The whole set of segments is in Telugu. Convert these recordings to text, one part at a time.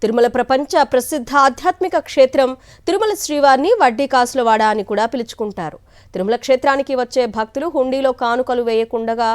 తిరుమల ప్రపంచ ప్రసిద్ధ ఆధ్యాత్మిక క్షేత్రం తిరుమల శ్రీవారిని వడ్డీ కాసులవాడ అని కూడా పిలుచుకుంటారు. తిరుమల క్షేత్రానికి వచ్చే భక్తులు హుండీలో కానుకలు వేయకుండా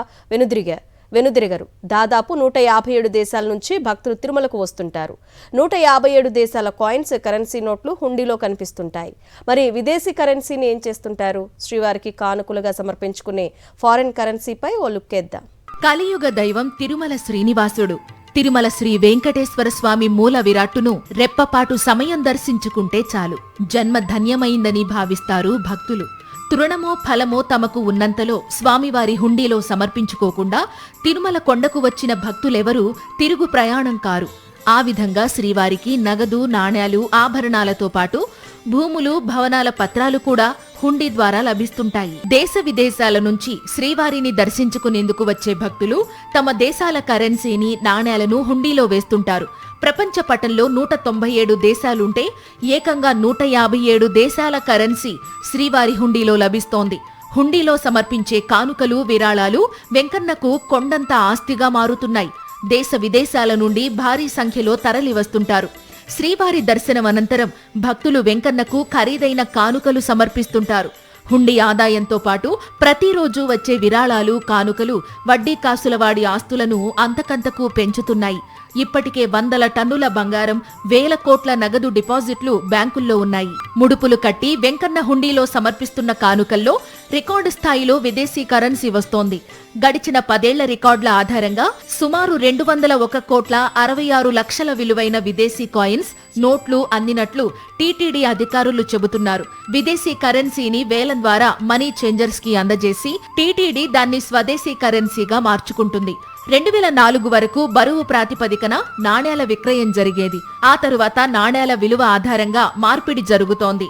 వెనుదిరిగరు. దాదాపు 157 దేశాల నుంచి భక్తులు తిరుమలకు వస్తుంటారు. 157 దేశాల కాయిన్స్, కరెన్సీ నోట్లు హుండీలో కనిపిస్తుంటాయి. మరి విదేశీ కరెన్సీని ఏం చేస్తుంటారు? శ్రీవారికి కానుకలుగా సమర్పించుకునే ఫారెన్ కరెన్సీపై ఓ లుక్కేద్దాం. కలియుగ దైవం తిరుమల శ్రీనివాసుడు. తిరుమల శ్రీ వెంకటేశ్వర స్వామి మూల విరాట్టును రెప్పపాటు సమయం దర్శించుకుంటే చాలు జన్మ ధన్యమైందని భావిస్తారు భక్తులు. తృణమో ఫలమో తమకు ఉన్నంతలో స్వామివారి హుండీలో సమర్పించుకోకుండా తిరుమల కొండకు వచ్చిన భక్తులెవరూ తిరుగు ప్రయాణం కారు. ఆ విధంగా శ్రీవారికి నగదు, నాణ్యాలు, ఆభరణాలతో పాటు భూములు, భవనాల పత్రాలు కూడా హుండీ ద్వారా లభిస్తుంటాయి. దేశ విదేశాల నుంచి శ్రీవారిని దర్శించుకునేందుకు వచ్చే భక్తులు తమ దేశాల కరెన్సీని, నాణ్యాలను హుండీలో వేస్తుంటారు. ప్రపంచ పటంలో 197 దేశాలుంటే ఏకంగా 157 దేశాల కరెన్సీ శ్రీవారి హుండీలో లభిస్తోంది. హుండీలో సమర్పించే కానుకలు, విరాళాలు వెంకన్నకు కొండంత ఆస్తిగా మారుతున్నాయి. దేశ విదేశాల నుండి భారీ సంఖ్యలో తరలి వస్తుంటారు. శ్రీవారి దర్శనం అనంతరం భక్తులు వెంకన్నకు ఖరీదైన కానుకలు సమర్పిస్తుంటారు. హుండీ ఆదాయంతో పాటు ప్రతిరోజు వచ్చే విరాళాలు, కానుకలు వడ్డీ కాసులవాడి ఆస్తులను అంతకంతకు పెంచుతున్నాయి. ఇప్పటికే 100 టన్నుల బంగారం, 1000 కోట్ల నగదు డిపాజిట్లు బ్యాంకుల్లో ఉన్నాయి. ముడుపులు కట్టి వెంకన్న హుండీలో సమర్పిస్తున్న కానుకల్లో రికార్డు స్థాయిలో విదేశీ కరెన్సీ వస్తోంది. గడిచిన 10 ఏళ్ల రికార్డుల ఆధారంగా సుమారు 201 కోట్ల 66 లక్షల విలువైన విదేశీ కాయిన్స్, నోట్లు అందినట్లు టీటీడీ అధికారులు చెబుతున్నారు. విదేశీ కరెన్సీని వేలం ద్వారా మనీ చేంజర్స్ కి అందజేసి టీటీడీ దాన్ని స్వదేశీ కరెన్సీగా మార్చుకుంటుంది. 2004 వరకు బరువు ప్రాతిపదికన నాణేల విక్రయం జరిగేది. ఆ తరువాత నాణేల విలువ ఆధారంగా మార్పిడి జరుగుతోంది.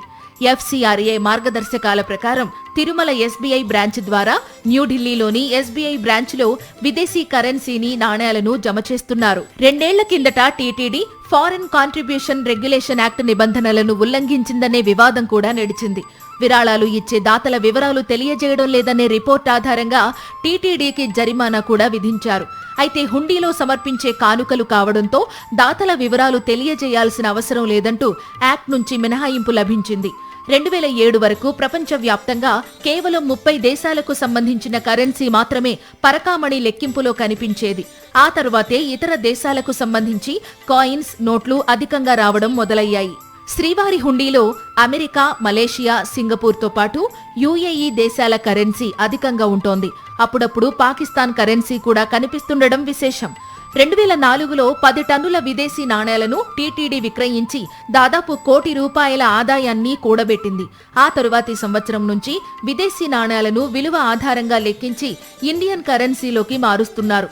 FCRA మార్గదర్శకాల ప్రకారం తిరుమల SBI బ్రాంచ్ ద్వారా న్యూఢిల్లీలోని SBI బ్రాంచ్లో విదేశీ కరెన్సీని, నాణేలను జమ చేస్తున్నారు. 2 ఏళ్ల కిందట TTD foreign contribution regulation act నిబంధనలను ఉల్లంఘించిందనే వివాదం కూడా నడిచింది. విరాళాలు ఇచ్చే దాతల వివరాలు తెలియజేయడం లేదనే రిపోర్ట్ ఆధారంగా టీటీడీకి జరిమానా కూడా విధించారు. అయితే హుండీలో సమర్పించే కానుకలు కావడంతో దాతల వివరాలు తెలియజేయాల్సిన అవసరం లేదంటూ యాక్ట్ నుంచి మినహాయింపు లభించింది. 2007 వరకు ప్రపంచవ్యాప్తంగా కేవలం 30 దేశాలకు సంబంధించిన కరెన్సీ మాత్రమే పరకామణి లెక్కింపులో కనిపించేది. ఆ తరువాతే ఇతర దేశాలకు సంబంధించి కాయిన్స్, నోట్లు అధికంగా రావడం మొదలయ్యాయి. శ్రీవారి హుండీలో అమెరికా, మలేషియా, సింగపూర్తో పాటు UAE దేశాల కరెన్సీ అధికంగా ఉంటోంది. అప్పుడప్పుడు పాకిస్తాన్ కరెన్సీ కూడా కనిపిస్తుండడం విశేషం. 2004లో 10 టన్నుల విదేశీ నాణేలను టీటీడీ విక్రయించి దాదాపు ₹1 కోటి ఆదాయాన్ని కూడబెట్టింది. ఆ తరువాతి సంవత్సరం నుంచి విదేశీ నాణేలను విలువ ఆధారంగా లెక్కించి ఇండియన్ కరెన్సీలోకి మారుస్తున్నారు.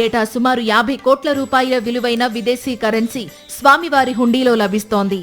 ఏటా సుమారు ₹50 కోట్ల విలువైన విదేశీ కరెన్సీ స్వామివారి హుండీలో లభిస్తోంది.